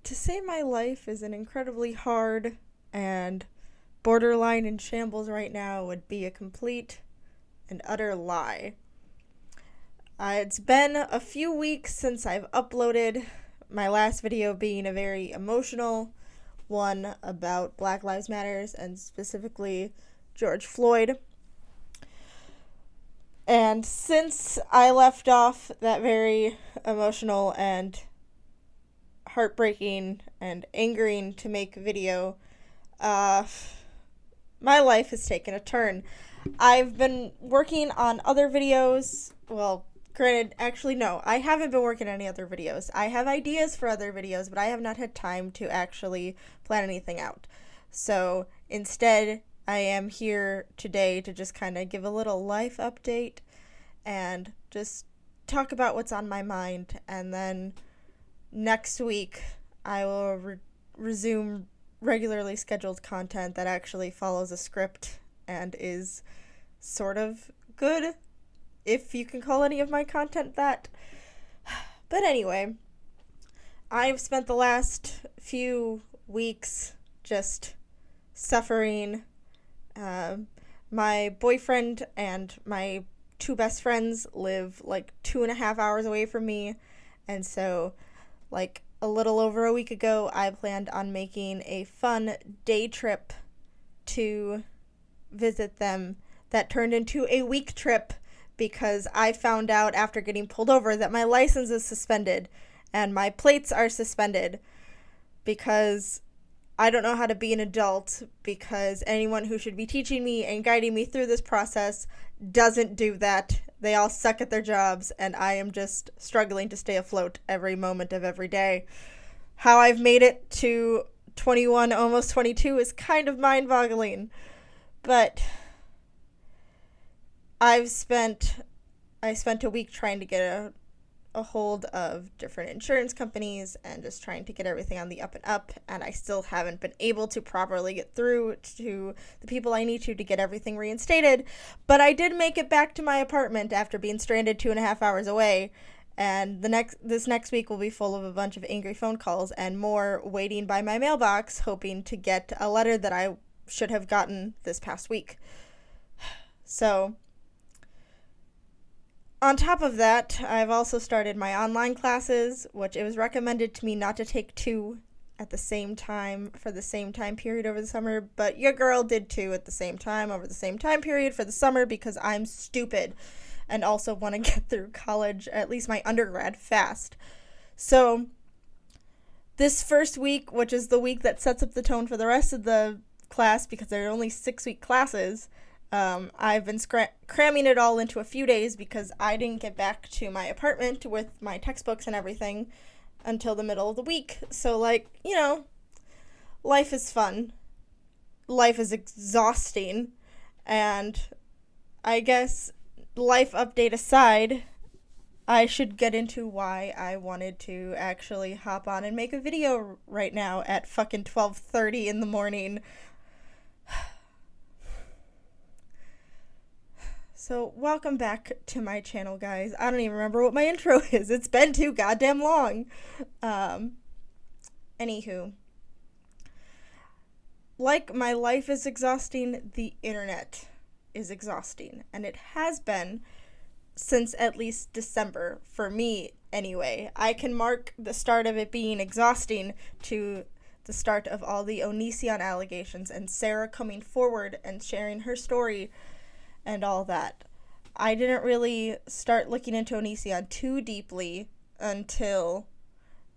To say my life is an incredibly hard and borderline in shambles right now would be a complete and utter lie. It's been a few weeks since I've uploaded, my last video being a very emotional one about Black Lives Matters and specifically George Floyd. And since I left off that very emotional and heartbreaking and angering to make video, my life has taken a turn. I've been working on other videos. Well, granted, actually, no, I haven't been working on any other videos. I have ideas for other videos, but I have not had time to actually plan anything out. So instead, I am here today to just kind of give a little life update and just talk about what's on my mind. And then next week, I will resume regularly scheduled content that actually follows a script and is sort of good, if you can call any of my content that. But anyway, I've spent the last few weeks just suffering. My boyfriend and my two best friends live like 2.5 hours away from me, and so like a little over a week ago, I planned on making a fun day trip to visit them that turned into a week trip because I found out after getting pulled over that my license is suspended and my plates are suspended because I don't know how to be an adult, because anyone who should be teaching me and guiding me through this process doesn't do that. They all suck at their jobs, and I am just struggling to stay afloat every moment of every day. How I've made it to 21, almost 22 is kind of mind-boggling. But I spent a week trying to get a hold of different insurance companies and just trying to get everything on the up and up, and I still haven't been able to properly get through to the people I need to get everything reinstated. But I did make it back to my apartment after being stranded 2.5 hours away, and this next week will be full of a bunch of angry phone calls and more waiting by my mailbox, hoping to get a letter that I should have gotten this past week. So on top of that, I've also started my online classes, which it was recommended to me not to take two at the same time for the same time period over the summer, but your girl did two at the same time over the same time period for the summer because I'm stupid and also want to get through college, at least my undergrad, fast. So this first week, which is the week that sets up the tone for the rest of the class because there are only 6-week classes, I've been cramming it all into a few days because I didn't get back to my apartment with my textbooks and everything until the middle of the week. So, life is fun. Life is exhausting. And I guess, life update aside, I should get into why I wanted to actually hop on and make a video right now at fucking 12:30 in the morning. So, welcome back to my channel, guys. I don't even remember what my intro is. It's been too goddamn long. Anywho. Like my life is exhausting, the internet is exhausting. And it has been since at least December, for me anyway. I can mark the start of it being exhausting to the start of all the Onision allegations and Sarah coming forward and sharing her story and all that. I didn't really start looking into Onision too deeply until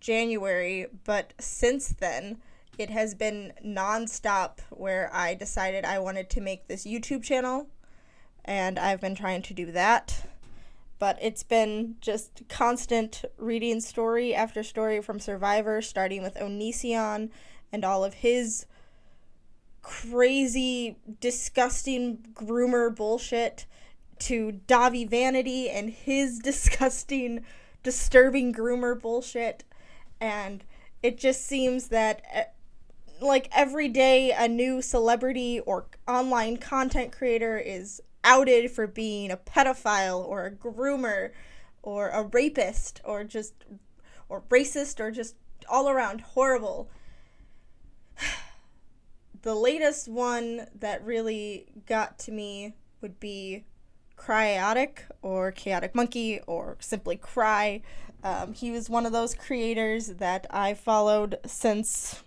January, but since then, it has been nonstop where I decided I wanted to make this YouTube channel, and I've been trying to do that. But it's been just constant reading story after story from Survivor, starting with Onision and all of his crazy, disgusting groomer bullshit, to Davi Vanity and his disgusting, disturbing groomer bullshit. And it just seems that every day a new celebrity or online content creator is outed for being a pedophile or a groomer or a rapist or racist or just all around horrible. The latest one that really got to me would be Cryotic, or Chaotic Monkey, or simply Cry. He was one of those creators that I followed since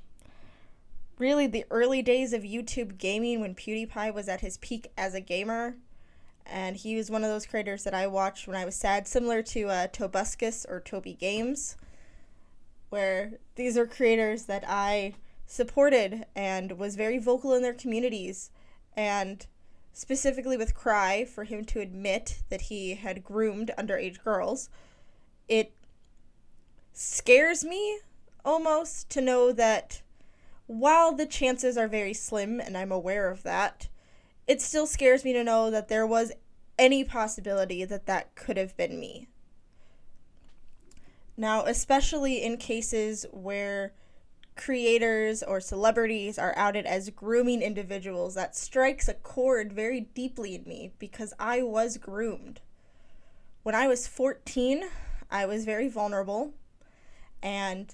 really the early days of YouTube gaming, when PewDiePie was at his peak as a gamer. And he was one of those creators that I watched when I was sad, similar to Tobuscus or Toby Games, where these are creators that I supported and was very vocal in their communities. And specifically with Cry, for him to admit that he had groomed underage girls, it scares me almost to know that while the chances are very slim, and I'm aware of that, it still scares me to know that there was any possibility that that could have been me. Now, especially in cases where creators or celebrities are outed as grooming individuals, that strikes a chord very deeply in me, because I was groomed. When I was 14, I was very vulnerable, and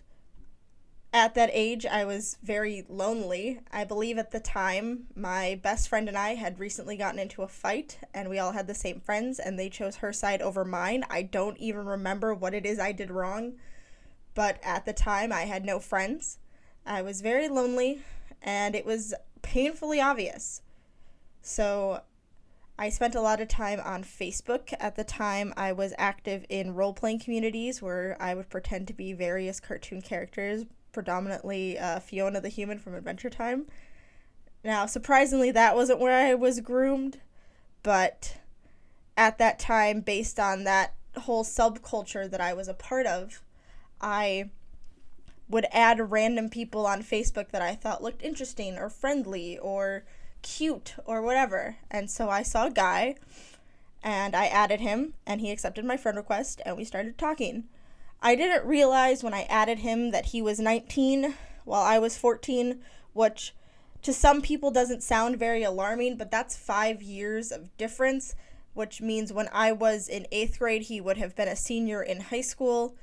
at that age, I was very lonely. I believe at the time, my best friend and I had recently gotten into a fight, and we all had the same friends, and they chose her side over mine. I don't even remember what it is I did wrong, but at the time, I had no friends. I was very lonely, and it was painfully obvious. So I spent a lot of time on Facebook. At the time, I was active in role-playing communities where I would pretend to be various cartoon characters, predominantly Fiona the Human from Adventure Time. Now, surprisingly, that wasn't where I was groomed, but at that time, based on that whole subculture that I was a part of, I would add random people on Facebook that I thought looked interesting or friendly or cute or whatever. And so I saw a guy, and I added him, and he accepted my friend request, and we started talking. I didn't realize when I added him that he was 19 while I was 14, which to some people doesn't sound very alarming, but that's 5 years of difference, which means when I was in 8th grade, he would have been a senior in high school.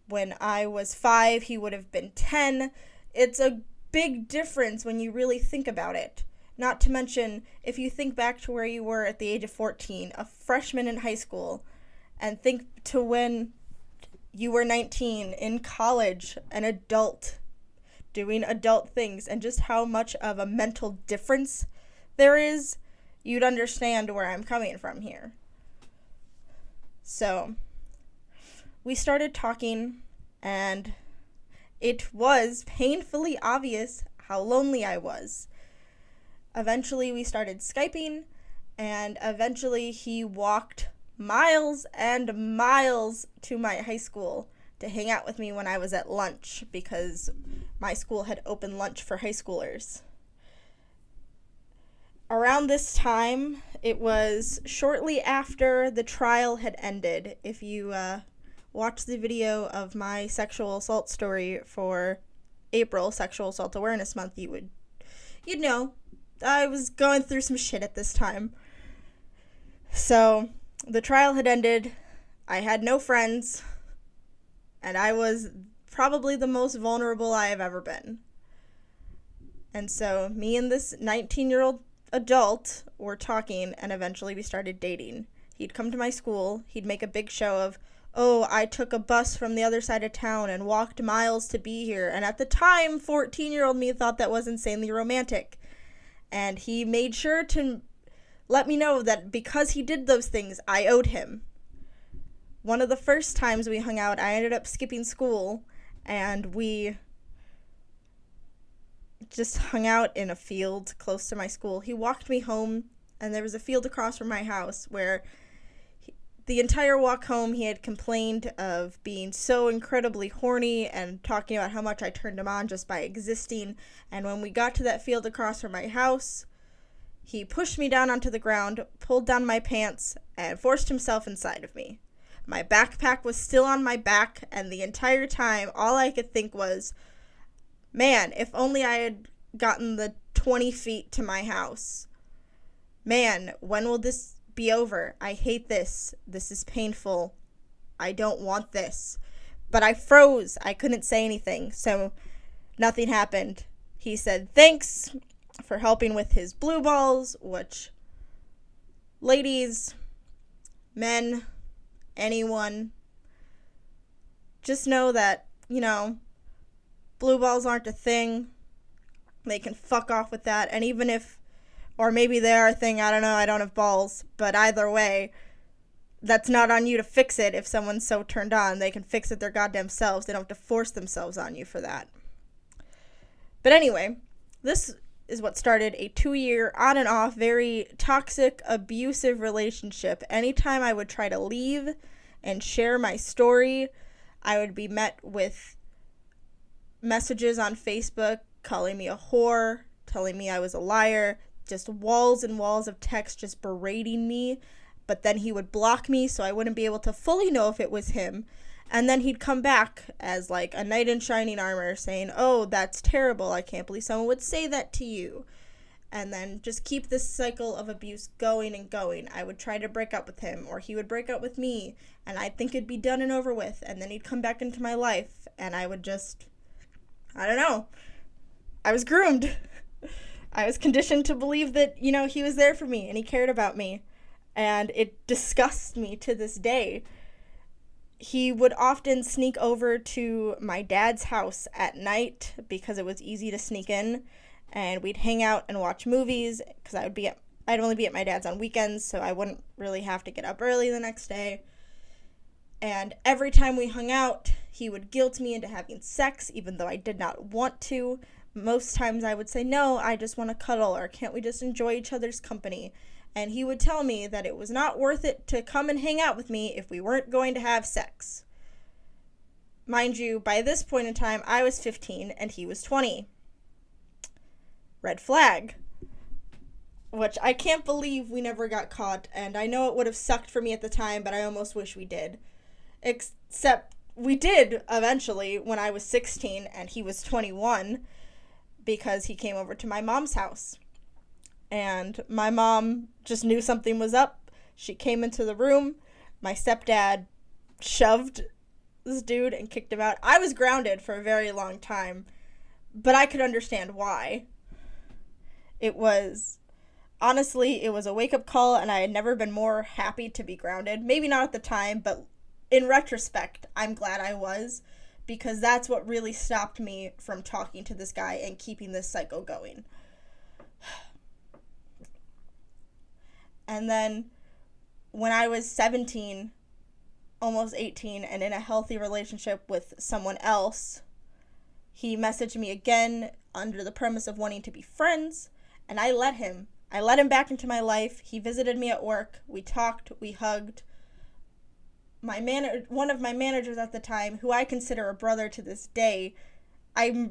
When I was 5, he would have been 10. It's a big difference when you really think about it. Not to mention, if you think back to where you were at the age of 14, a freshman in high school, and think to when you were 19 in college, an adult, doing adult things, and just how much of a mental difference there is, you'd understand where I'm coming from here. So we started talking, and it was painfully obvious how lonely I was. Eventually, we started Skyping, and eventually he walked miles and miles to my high school to hang out with me when I was at lunch, because my school had open lunch for high schoolers. Around this time, it was shortly after the trial had ended. If you watch the video of my sexual assault story for April, Sexual Assault Awareness Month, you'd know I was going through some shit at this time. So the trial had ended. I had no friends, and I was probably the most vulnerable I have ever been. And so me and this 19-year-old adult were talking, and eventually we started dating. He'd come to my school. He'd make a big show of, oh, I took a bus from the other side of town and walked miles to be here. And at the time, 14-year-old me thought that was insanely romantic. And he made sure to let me know that because he did those things, I owed him. One of the first times we hung out, I ended up skipping school, and we just hung out in a field close to my school. He walked me home, and there was a field across from my house where the entire walk home he had complained of being so incredibly horny and talking about how much I turned him on just by existing. And when we got to that field across from my house, he pushed me down onto the ground, pulled down my pants, and forced himself inside of me. My backpack was still on my back, and the entire time, all I could think was, man, if only I had gotten the 20 feet to my house. Man, when will this be over? I hate this. This is painful. I don't want this. But I froze. I couldn't say anything, so nothing happened. He said thanks for helping with his blue balls, which, ladies, men, anyone, just know that, blue balls aren't a thing. They can fuck off with that. And even if, or maybe they are a thing, I don't know, I don't have balls. But either way, that's not on you to fix it. If someone's so turned on, they can fix it their goddamn selves. They don't have to force themselves on you for that. But anyway, this is what started a 2-year on and off, very toxic, abusive relationship. Anytime I would try to leave and share my story, I would be met with messages on Facebook calling me a whore, telling me I was a liar, just walls and walls of text just berating me. But then he would block me so I wouldn't be able to fully know if it was him. And then he'd come back as like a knight in shining armor saying, oh, that's terrible. I can't believe someone would say that to you. And then just keep this cycle of abuse going and going. I would try to break up with him, or he would break up with me, and I'd think it'd be done and over with. And then he'd come back into my life, and I would just, I don't know. I was groomed. I was conditioned to believe that, he was there for me and he cared about me. And it disgusts me to this day. He would often sneak over to my dad's house at night because it was easy to sneak in, and we'd hang out and watch movies because I'd only be at my dad's on weekends, so I wouldn't really have to get up early the next day. And every time we hung out, he would guilt me into having sex, even though I did not want to. Most times I would say, no, I just want to cuddle, or can't we just enjoy each other's company? And he would tell me that it was not worth it to come and hang out with me if we weren't going to have sex. Mind you, by this point in time, I was 15 and he was 20. Red flag. Which I can't believe we never got caught, and I know it would have sucked for me at the time, but I almost wish we did. Except we did eventually when I was 16 and he was 21, because he came over to my mom's house. And my mom just knew something was up. She came into the room. My stepdad shoved this dude and kicked him out. I was grounded for a very long time, but I could understand why. Honestly, it was a wake-up call, and I had never been more happy to be grounded. Maybe not at the time, but in retrospect, I'm glad I was, because that's what really stopped me from talking to this guy and keeping this cycle going. And then when I was 17, almost 18, and in a healthy relationship with someone else, he messaged me again under the premise of wanting to be friends, and I let him. I let him back into my life. He visited me at work. We talked. We hugged. One of my managers at the time, who I consider a brother to this day, I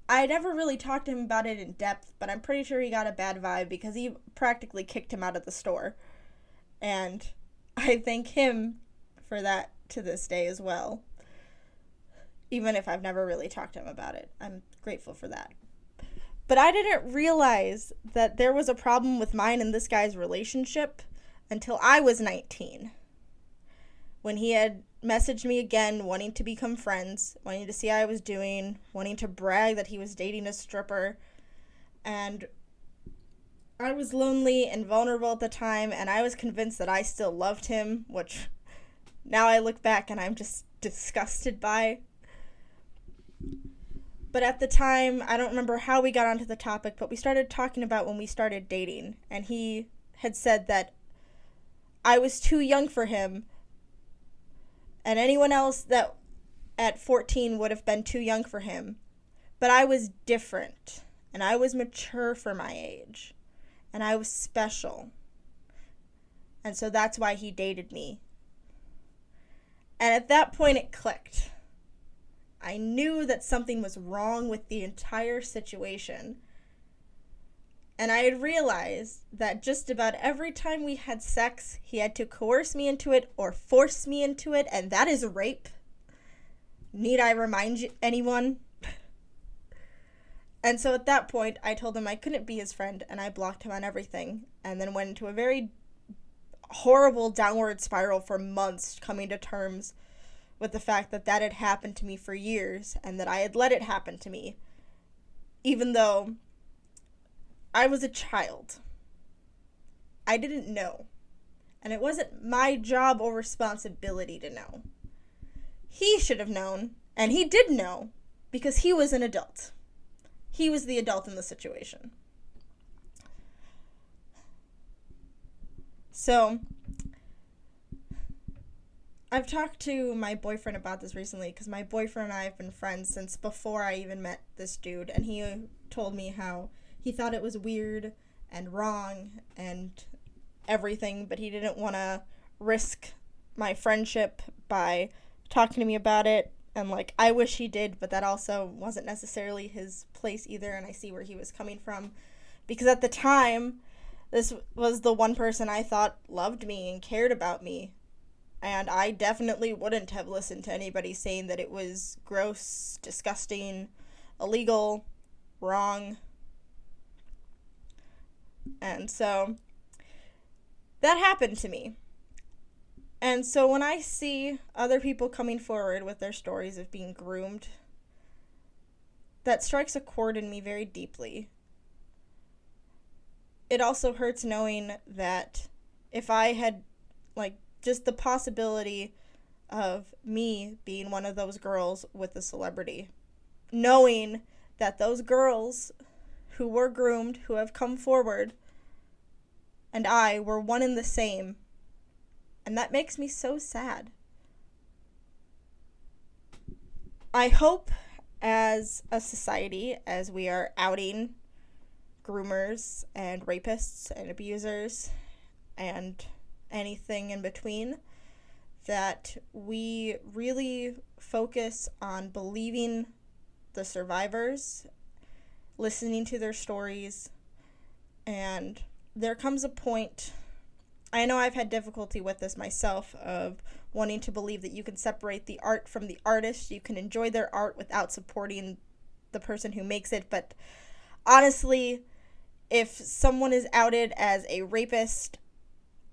never really talked to him about it in depth, but I'm pretty sure he got a bad vibe because he practically kicked him out of the store. And I thank him for that to this day as well. Even if I've never really talked to him about it. I'm grateful for that. But I didn't realize that there was a problem with mine and this guy's relationship until I was 19. When he had messaged me again, wanting to become friends, wanting to see how I was doing, wanting to brag that he was dating a stripper. And I was lonely and vulnerable at the time, and I was convinced that I still loved him, which now I look back and I'm just disgusted by. But at the time, I don't remember how we got onto the topic, but we started talking about when we started dating, and he had said that I was too young for him, and anyone else that at 14 would have been too young for him. But I was different, and I was mature for my age, and I was special. And so that's why he dated me. And at that point, it clicked. I knew that something was wrong with the entire situation. And I had realized that just about every time we had sex, he had to coerce me into it or force me into it, and that is rape. Need I remind anyone? And so at that point, I told him I couldn't be his friend, and I blocked him on everything, and then went into a very horrible downward spiral for months, coming to terms with the fact that that had happened to me for years and that I had let it happen to me, even though I was a child. I didn't know. And it wasn't my job or responsibility to know. He should have known, and he did know, because he was an adult. He was the adult in the situation. So, I've talked to my boyfriend about this recently, because my boyfriend and I have been friends since before I even met this dude, and he told me how he thought it was weird and wrong and everything, but he didn't want to risk my friendship by talking to me about it, and, like, I wish he did, but that also wasn't necessarily his place either, and I see where he was coming from, because at the time, this was the one person I thought loved me and cared about me. And I definitely wouldn't have listened to anybody saying that it was gross, disgusting, illegal, wrong. And so that happened to me. And so when I see other people coming forward with their stories of being groomed, that strikes a chord in me very deeply. It also hurts knowing that if I had, like, just the possibility of me being one of those girls with a celebrity, knowing that those girls who were groomed, who have come forward, and I were one and the same, and that makes me so sad. I hope as a society, as we are outing groomers and rapists and abusers and anything in between, that we really focus on believing the survivors, listening to their stories, and there comes a point, I know I've had difficulty with this myself, of wanting to believe that you can separate the art from the artist, you can enjoy their art without supporting the person who makes it, but honestly, if someone is outed as a rapist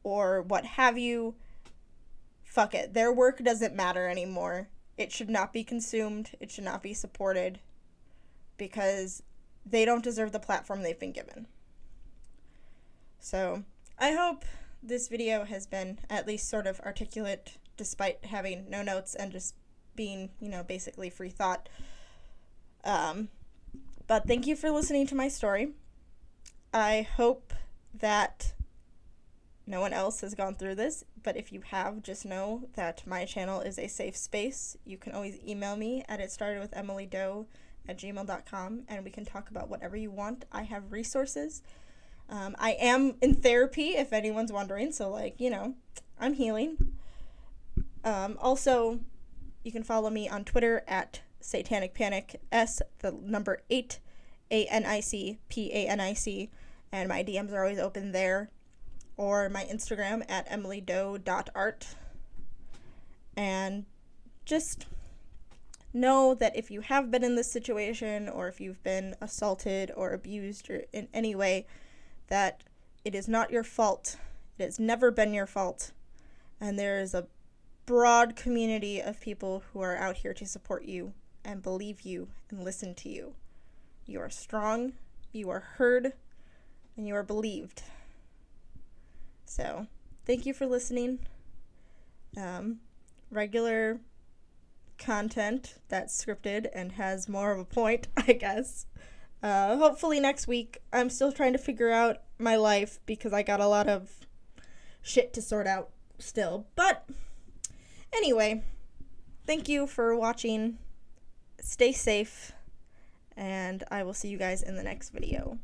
or what have you, fuck it. Their work doesn't matter anymore. It should not be consumed. It should not be supported, because they don't deserve the platform they've been given. So, I hope this video has been at least sort of articulate, despite having no notes and just being, basically free thought. But thank you for listening to my story. I hope that no one else has gone through this, but if you have, just know that my channel is a safe space. You can always email me at itstartedwithemilydoe@gmail.com, and we can talk about whatever you want. I have resources. I am in therapy, if anyone's wondering, so, I'm healing. Also, you can follow me on Twitter at Satanic Panic, the number 8, ANICPANIC, and my DMs are always open there, or my Instagram at emilydoe.art. And just know that if you have been in this situation, or if you've been assaulted or abused or in any way, that it is not your fault. It has never been your fault. And there is a broad community of people who are out here to support you and believe you and listen to you. You are strong, you are heard, and you are believed. So, thank you for listening. Regular content that's scripted and has more of a point, I guess. Hopefully next week. I'm still trying to figure out my life because I got a lot of shit to sort out still. But anyway, thank you for watching. Stay safe, and I will see you guys in the next video.